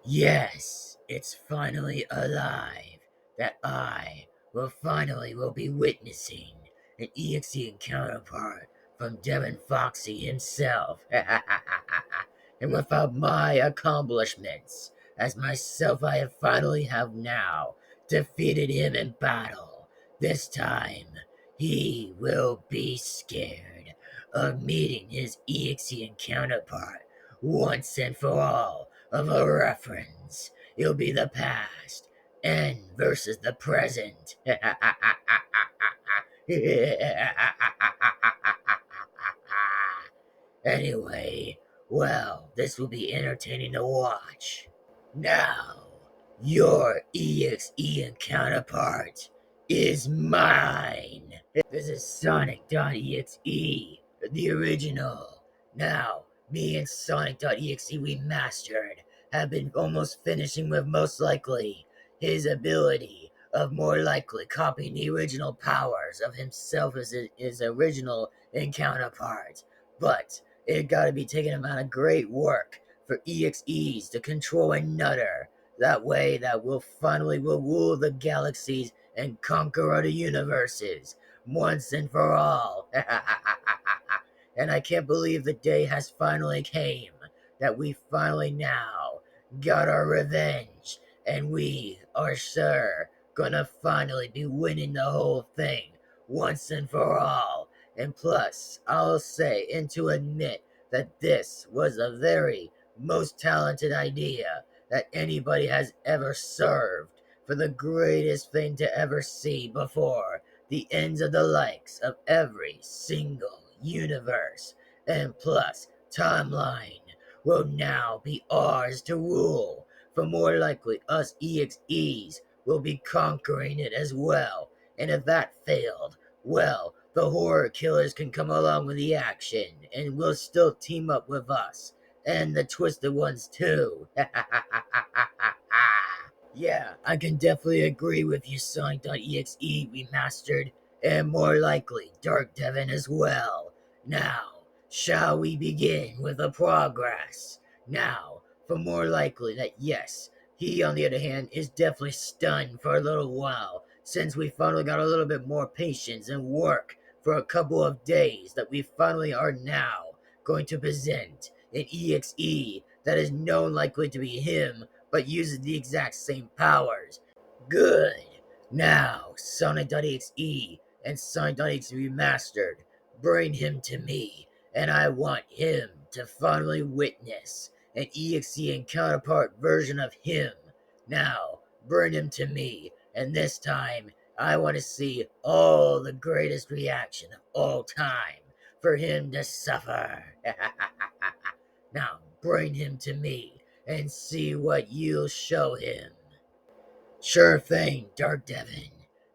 Yes, it's finally alive. That I will be witnessing an EXE counterpart from Devin-Foxy himself. And without my accomplishments, as myself I have finally have now defeated him in battle. This time, he will be scared of meeting his EXE counterpart once and for all of a reference. It'll be the past and versus the present. Anyway, well, this will be entertaining to watch. Now, your EXE counterpart is mine. This is Sonic.Exe, the original. Now, me and Sonic.Exe remastered have been almost finishing with most likely his ability of more likely copying the original powers of himself as his original counterpart. But it gotta be taken amount of great work for EXEs to control another. That way that will rule the galaxies and conquer other universes once and for all. And I can't believe the day has finally came that we finally now got our revenge, and we are sure gonna finally be winning the whole thing once and for all. And plus, I'll say and to admit that this was a very most talented idea that anybody has ever served for the greatest thing to ever see before the ends of the likes of every single universe, and plus timeline will now be ours to rule, for more likely us EXEs will be conquering it as well, and if that failed, well, the horror killers can come along with the action, and will still team up with us, and the twisted ones too. Yeah, I can definitely agree with you, Sonic.Exe remastered, and more likely Dark Devin as well. Now, shall we begin with the progress? Now, for more likely that yes, he on the other hand is definitely stunned for a little while, since we finally got a little bit more patience and work for a couple of days that we finally are now going to present an EXE that is known likely to be him but uses the exact same powers. Good. Now, Sonic.Exe and Sonic.Exe Remastered, bring him to me, and I want him to finally witness an EXE and counterpart version of him. Now, bring him to me, and this time I want to see all the greatest reaction of all time for him to suffer. Now, bring him to me and see what you'll show him. Sure thing, Dark Devin.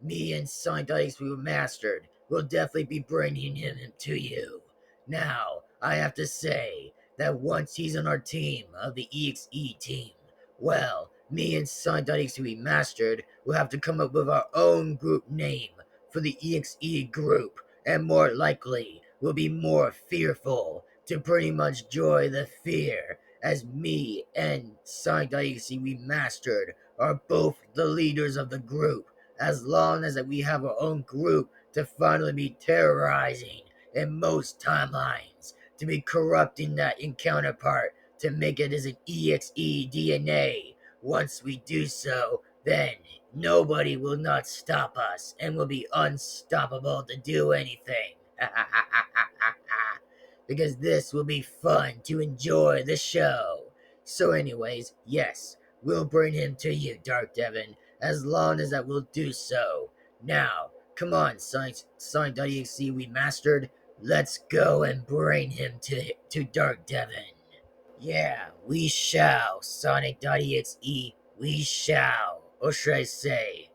Me and Sonic.Exe Remastered will definitely be bringing him to you. Now, I have to say that once he's on our team of the EXE team, well, me and Sonic.Exe Remastered will have to come up with our own group name for the EXE group, and more likely will be more fearful to pretty much joy the fear as me and Sonic.Exe Remastered are both the leaders of the group, as long as we have our own group to finally be terrorizing in most timelines, to be corrupting that in counterpart to make it as an EXE DNA. Once we do so, then nobody will not stop us and will be unstoppable to do anything. Because this will be fun to enjoy the show. So anyways, yes, we'll bring him to you, Dark Devin, as long as that will do so. Now, come on, Sonic.Exe Remastered, let's go and bring him to Dark Devin. Yeah, we shall, Sonic.Exe, we shall. Or should I say,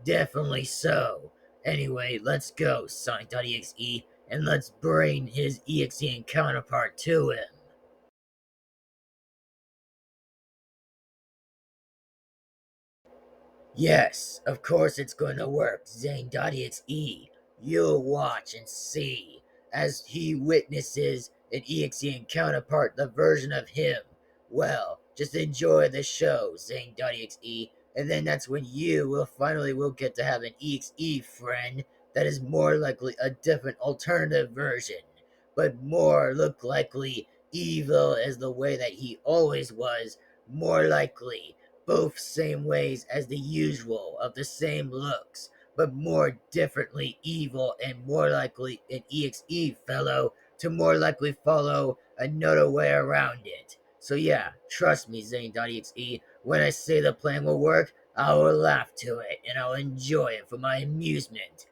definitely so. Anyway, let's go, Sonic.Exe, and let's bring his EXE counterpart to him. Yes, of course it's gonna work, Zane.Exe. You'll watch and see as he witnesses an EXE counterpart, the version of him. Well, just enjoy the show, Zane.Exe, and then that's when you will get to have an EXE friend that is more likely a different alternative version, but more look likely evil as the way that he always was, more likely both same ways as the usual of the same looks, but more differently evil and more likely an EXE fellow to more likely follow another way around it. So yeah, trust me, Zane.Exe, when I say the plan will work, I will laugh to it and I'll enjoy it for my amusement.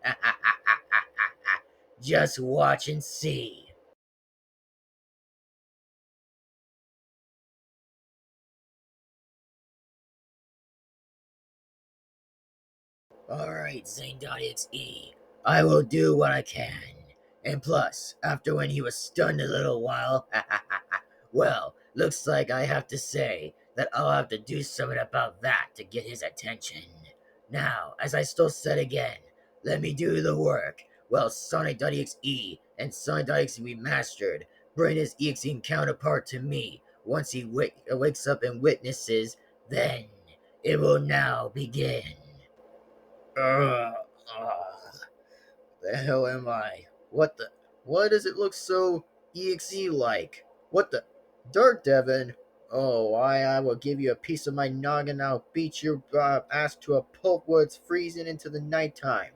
Just watch and see. Alright, Zane.Exe, I will do what I can. And plus, after when he was stunned a little while, well, looks like I have to say that I'll have to do something about that to get his attention. Now, as I still said again, let me do the work. Well, Sonic.exe and Sonic.exe Remastered bring his EXE counterpart to me. Once he wakes up and witnesses, then it will now begin. Uh, the hell am I? What the? Why does it look so EXE like? What the? Dirt, Devin? Oh, I will give you a piece of my noggin. I'll beat your ass to a pulp where it's freezing into the nighttime.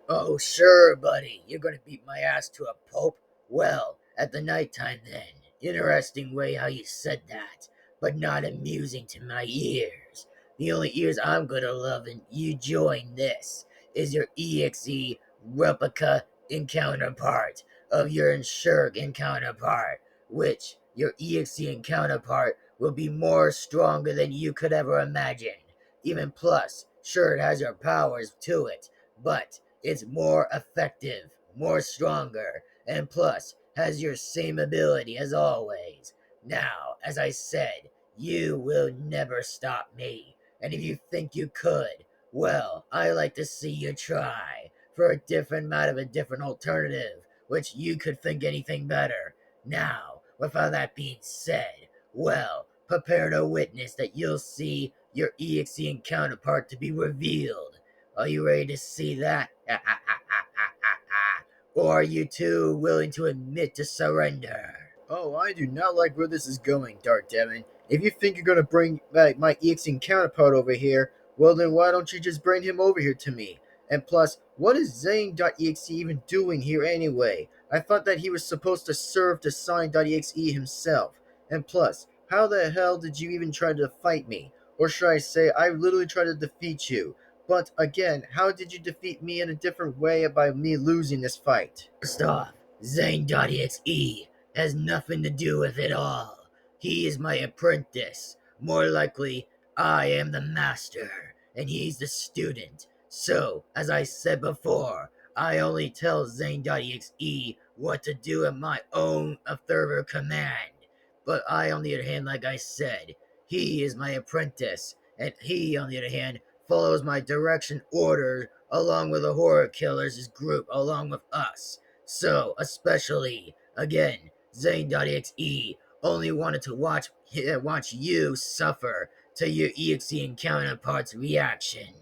Oh, sure, buddy. You're gonna beat my ass to a pulp? Well, at the nighttime then. Interesting way how you said that, but not amusing to my ears. The only ears I'm gonna love and you join this is your EXE replica in counterpart of your Insurg in counterpart, which your EXE in counterpart will be more stronger than you could ever imagine. Even plus, sure it has your powers to it, but it's more effective, more stronger, and plus has your same ability as always. Now, as I said, you will never stop me. And if you think you could, well, I like to see you try for a different out of a different alternative, which you could think anything better. Now, with all that being said, well, prepare to witness that you'll see your EXE counterpart to be revealed. Are you ready to see that? Or are you too willing to admit to surrender? Oh, I do not like where this is going, Dark Devin. If you think you're going to bring back my EXE counterpart over here, well then why don't you just bring him over here to me? And plus, what is Zane.Exe even doing here anyway? I thought that he was supposed to serve to Sign.Exe himself. And plus, how the hell did you even try to fight me? Or should I say, I literally tried to defeat you. But again, how did you defeat me in a different way by me losing this fight? First off, Zane.Exe has nothing to do with it all. He is my apprentice. More likely, I am the master, and he's the student. So, as I said before, I only tell Zane.Exe what to do at my own further command. But I, on the other hand, like I said, he is my apprentice, and he, on the other hand, follows my direction orders along with the horror killers' group along with us. So, especially, again, Zane.Exe only wanted to watch you suffer to your EXE counterpart's reaction.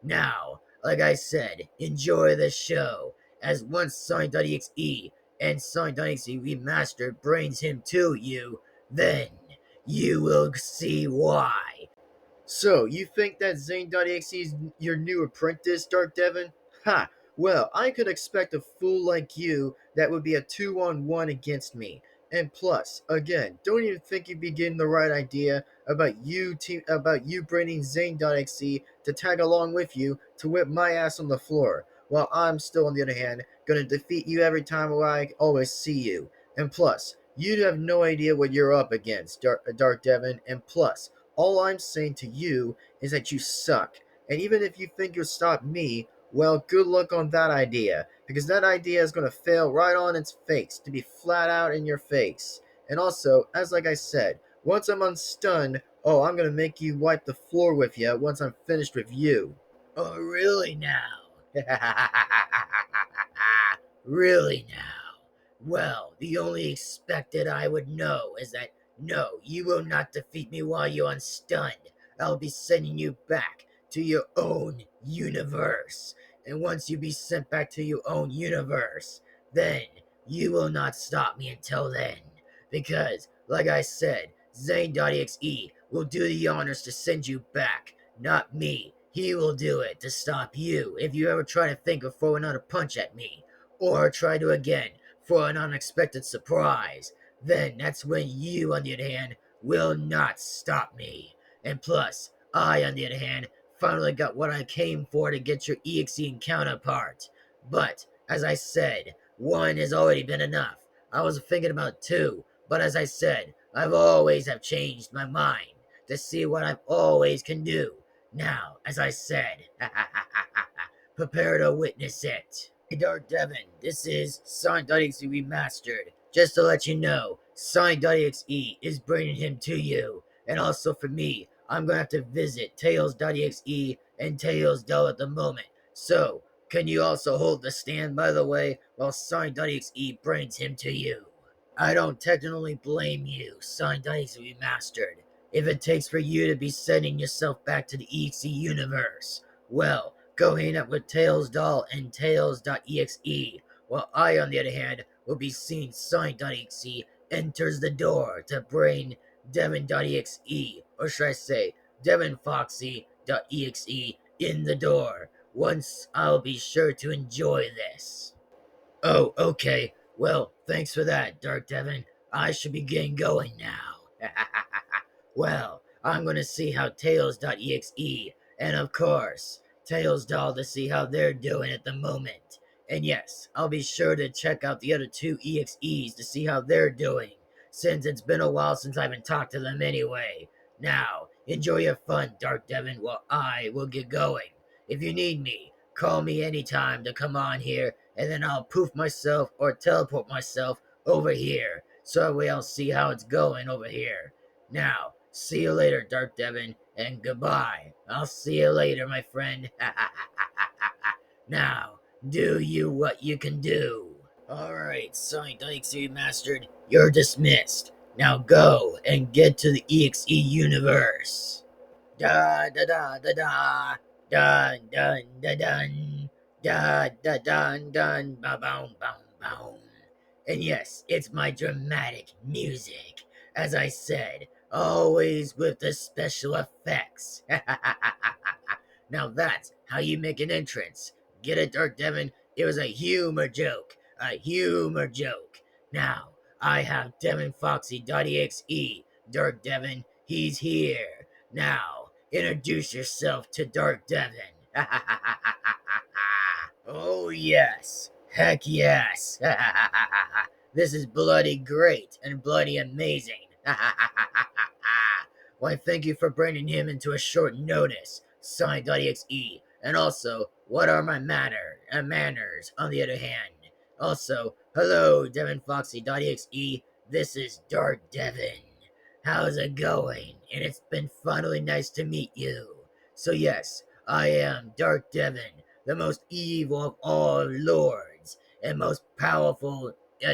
Now, like I said, enjoy the show, as once Sonic.exe and Sonic.exe Remastered brings him to you, then you will see why. So, you think that Zane.exe is your new apprentice, Dark Devin? Ha! Well, I could expect a fool like you that would be a 2-on-1 against me. And plus, again, don't even think you'd be getting the right idea about you bringing Zane.exe to tag along with you to whip my ass on the floor, while I'm still, on the other hand, gonna defeat you every time I always see you. And plus, you have no idea what you're up against, Dark Devin. And plus, all I'm saying to you is that you suck. And even if you think you'll stop me, well, good luck on that idea, because that idea is going to fail right on its face, to be flat out in your face. And also, as like I said, once I'm unstunned, oh, I'm going to make you wipe the floor with you once I'm finished with you. Oh, really now? Really now? Well, the only expected I would know is that No, you will not defeat me while you're unstunned. I'll be sending you back to your own universe. And once you be sent back to your own universe, then you will not stop me until then. Because, like I said, Zane.Exe will do the honors to send you back, not me. He will do it to stop you if you ever try to think of throwing another punch at me, or try to again for an unexpected surprise. Then that's when you, on the other hand, will not stop me. And plus, I, on the other hand, finally got what I came for to get your EXE counterpart. But, as I said, one has already been enough. I was thinking about two, but as I said, I've always have changed my mind to see what I've always can do. Now, as I said, prepare to witness it. Hey, Dark Devin, this is Zane.Exe Remastered. Just to let you know, Zane.Exe is bringing him to you. And also for me, I'm going to have to visit Tails.Exe and Tails Dell at the moment. So, can you also hold the stand, by the way, while Zane.Exe brings him to you? I don't technically blame you, Zane.Exe Remastered. If it takes for you to be sending yourself back to the EXE universe, well, go hang out with Tails Doll and Tails.Exe, while I, on the other hand, will be seeing Zane.Exe enters the door to bring Devin.Exe, or should I say, Devin-Foxy.Exe in the door. Once I'll be sure to enjoy this. Oh, okay. Well, thanks for that, Dark Devin. I should be getting going now. Well, I'm going to see how Tails.Exe, and of course, Tails Doll to see how they're doing at the moment. And yes, I'll be sure to check out the other two EXEs to see how they're doing, since it's been a while since I haven't talked to them anyway. Now, enjoy your fun, Dark Devin, while I will get going. If you need me, call me anytime to come on here, and then I'll poof myself or teleport myself over here, so that way I'll see how it's going over here. Now, see you later, Dark Devin, and goodbye. I'll see you later, my friend. Now, do you what you can do. Alright, Zane.Exe Remastered, you're dismissed. Now go and get to the EXE universe. Da da da da da. Dun dun da dun. Da da dun dun. Ba boom boom boom. And yes, it's my dramatic music. As I said, always with the special effects. Now that's how you make an entrance. Get it, Dark Devin? It was a humor joke. A humor joke. Now, I have Devin-Foxy.Exe. Dark Devin, he's here. Now, introduce yourself to Dark Devin. Oh, yes. Heck yes. This is bloody great and bloody amazing. Why, thank you for bringing him into a short notice, Zane.Exe. And also, what are my manners, on the other hand? Also, hello, Devin-Foxy.Exe. This is Dark Devin. How's it going? And it's been finally nice to meet you. So yes, I am Dark Devin, the most evil of all lords and most powerful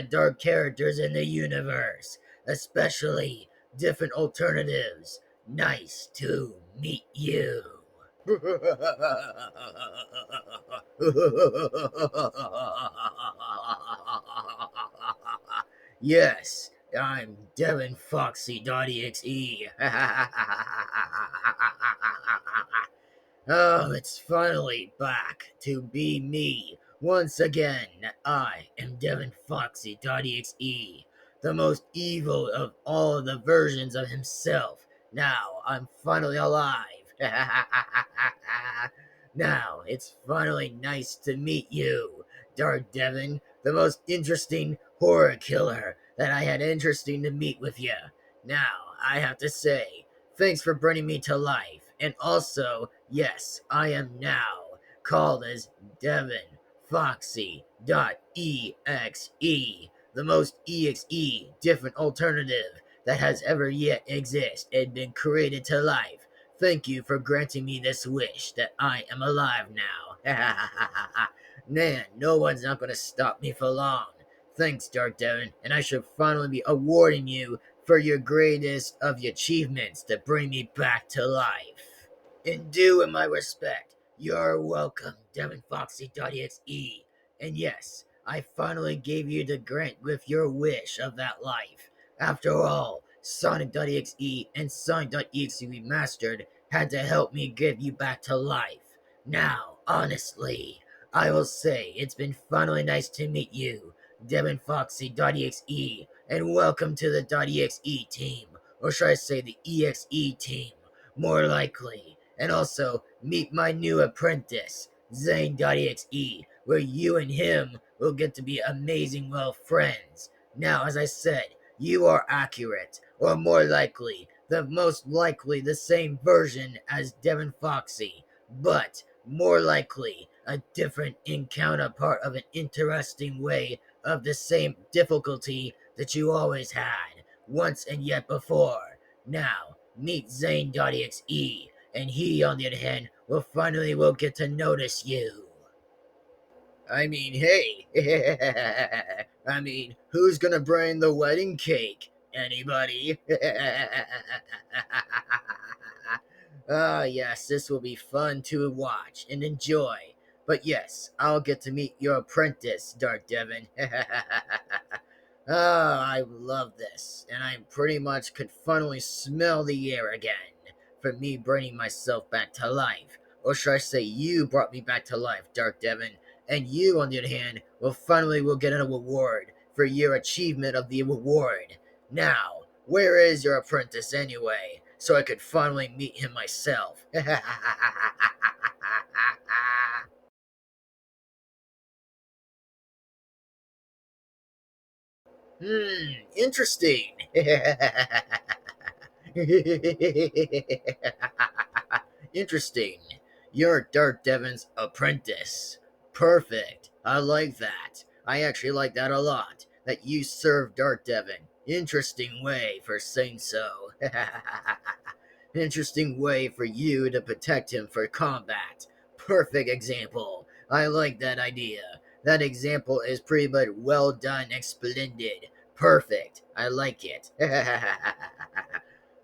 dark characters in the universe, especially different alternatives. Nice to meet you. Yes, I'm Devin-Foxy.Exe. Oh, it's finally back to be me. Once again, I am Devin-Foxy.Exe, the most evil of all the versions of himself. Now, I'm finally alive. Now, it's finally nice to meet you, Dark Devin, the most interesting horror killer that I had interesting to meet with you. Now, I have to say, thanks for bringing me to life. And also, yes, I am now called as Devin-Foxy.Exe, the most EXE different alternative that has ever yet existed and been created to life. Thank you for granting me this wish that I am alive now. Man, no one's not going to stop me for long. Thanks, Dark Devin, and I should finally be awarding you for your greatest of your achievements to bring me back to life. In due and my respect, you're welcome, Devin-Foxy.Exe. And yes, I finally gave you the grant with your wish of that life. After all, Sonic.exe and Sonic.exe Remastered had to help me give you back to life. Now, honestly, I will say it's been finally nice to meet you, Devin-Foxy.Exe, and welcome to the .exe team, or should I say the EXE team, more likely. And also, meet my new apprentice, Zane.Exe, where you and him will get to be amazing well friends. Now, as I said, you are accurate, or more likely, the most likely the same version as Devin Foxy, but more likely a different counterpart of an interesting way of the same difficulty that you always had, once and yet before. Now, meet Zane.Exe, and he, on the other hand, will get to notice you. I mean, hey, I mean, who's gonna bring the wedding cake? Anybody? Ah, yes, this will be fun to watch and enjoy. But yes, I'll get to meet your apprentice, Dark Devin. Ah, I love this, and I pretty much could finally smell the air again for me bringing myself back to life. Or should I say, you brought me back to life, Dark Devin, and you, on the other hand, will get a reward for your achievement of the reward. Now, where is your apprentice anyway, so I could finally meet him myself? Interesting. Interesting. You're Dark Devin's apprentice. Perfect. I like that. I actually like that a lot. That you serve Dark Devin. Interesting way for saying so. Interesting way for you to protect him for combat. Perfect example. I like that idea. That example is pretty much well done and splendid. Perfect. I like it.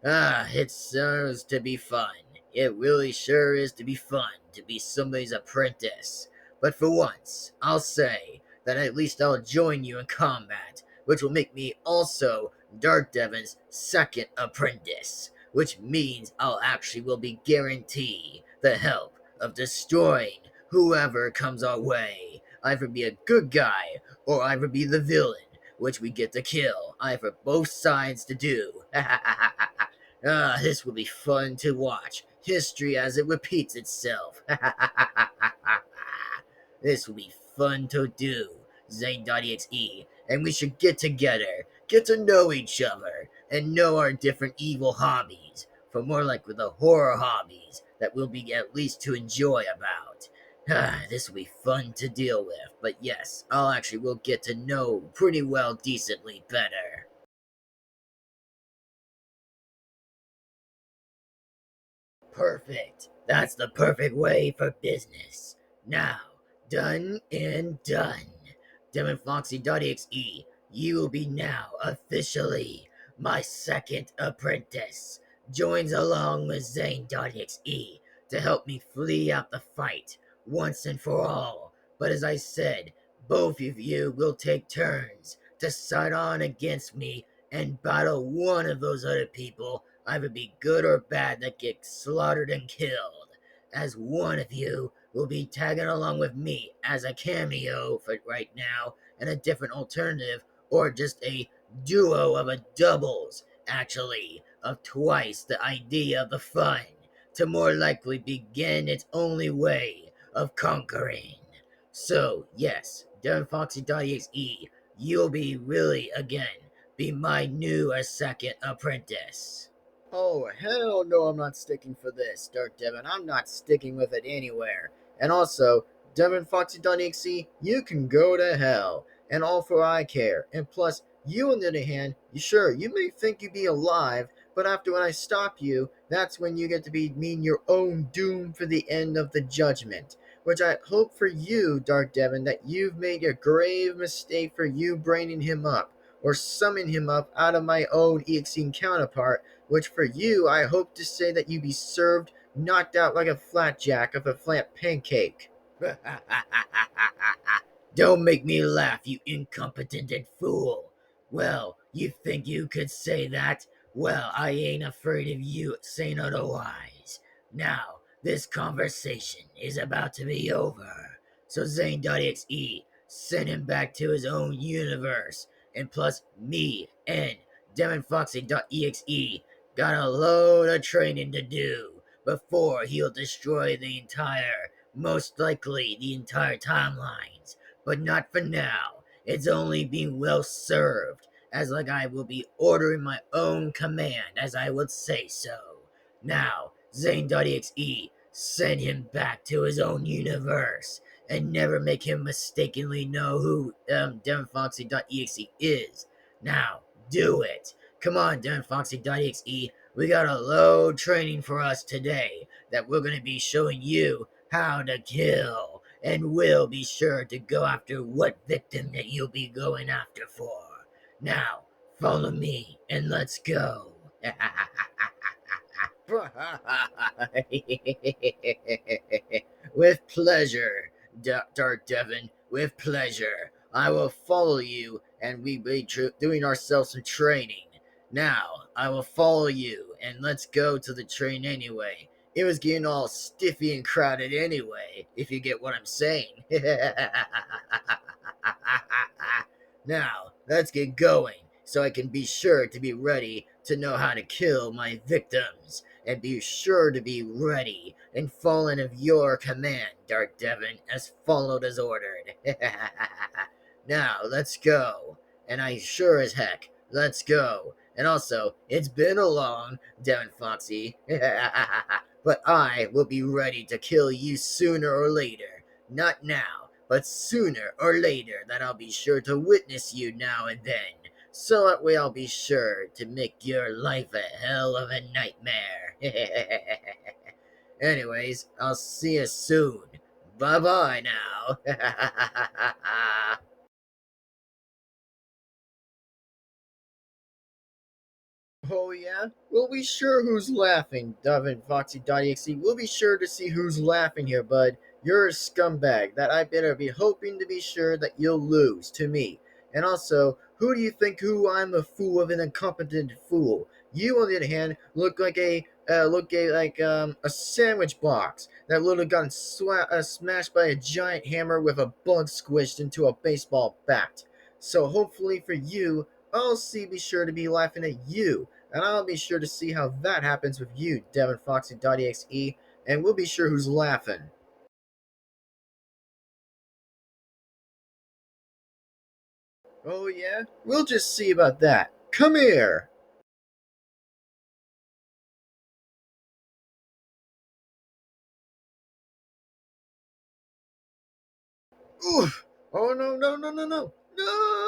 Ah, it serves to be fun. It really sure is to be fun to be somebody's apprentice. But for once, I'll say that at least I'll join you in combat, which will make me also Dark Devin's second apprentice, which means I'll actually will be guaranteed the help of destroying whoever comes our way. Either be a good guy or either be the villain, which we get to kill. Either both sides to do. Ah, this will be fun to watch. History as it repeats itself. This will be fun to do, Zane.Exe, and we should get together, get to know each other, and know our different evil hobbies, for more like with the horror hobbies that we'll be at least to enjoy about. Ah, this will be fun to deal with, but yes, I'll actually will get to know pretty well decently better. Perfect. That's the perfect way for business. Now, done and done. Devin-Foxy.Exe, you will be now officially my second apprentice. Joins along with Zane.Exe to help me flee out the fight once and for all. But as I said, both of you will take turns to side on against me and battle one of those other people, either be good or bad, that get slaughtered and killed. As one of you will be tagging along with me as a cameo for right now, and a different alternative, or just a duo of a doubles, actually, of twice the idea of the fun, to more likely begin its only way of conquering. So, yes, Devin-Foxy.Exe, you'll be really, again, be my new second apprentice. Oh, hell no, I'm not sticking for this, Dark Devin. I'm not sticking with it anywhere. And also, Devin-Foxy.Exe, you can go to hell. And all for I care. And plus, you on the other hand, you may think you be alive, but after when I stop you, that's when you get to be mean your own doom for the end of the judgment. Which I hope for you, Dark Devin, that you've made a grave mistake for you braining him up. or summon him up out of my own EXE counterpart, which for you I hope to say that you be served knocked out like a flatjack of a flat pancake. Don't make me laugh, you incompetent fool. Well, you think you could say that? Well, I ain't afraid of you saying otherwise. Now, this conversation is about to be over. So Zane.Exe, send him back to his own universe. And plus, me and Devin-Foxy.Exe got a load of training to do before he'll destroy the entire, most likely the entire timelines. But not for now. It's only being well served, as like I will be ordering my own command as I would say so. Now, Zane.Exe, send him back to his own universe, and never make him mistakenly know who Devin-Foxy.Exe is. Now, do it. Come on, Devin-Foxy.Exe, we got a load training for us today that we're going to be showing you how to kill, and we'll be sure to go after what victim that you'll be going after for. Now, follow me and let's go. With pleasure, Dark Devin, with pleasure. I will follow you, and we be doing ourselves some training. Now, I will follow you, and let's go to the train anyway. It was getting all stiffy and crowded anyway, if you get what I'm saying. Now, let's get going, so I can be sure to be ready to know how to kill my victims, and be sure to be ready and fallen of your command, Dark Devin, as followed as ordered. Now, let's go. And I sure as heck, let's go. And also, it's been a long, Devin Foxy. But I will be ready to kill you sooner or later. Not now, but sooner or later that I'll be sure to witness you now and then. So that way I'll be sure to make your life a hell of a nightmare. Anyways, I'll see you soon. Bye bye now. Oh yeah? We'll be sure who's laughing, Devin-Foxy.Exe. We'll be sure to see who's laughing here, bud. You're a scumbag that I better be hoping to be sure that you'll lose to me. And also, who do you think who I'm a fool of an incompetent fool? You, on the other hand, look like a sandwich box that would have gotten smashed by a giant hammer with a bug squished into a baseball bat. So hopefully for you, be sure to be laughing at you, and I'll be sure to see how that happens with you, Devin-Foxy.Exe, and we'll be sure who's laughing. Oh yeah? We'll just see about that. Come here! Oof! Oh no, no, no, no, no! No!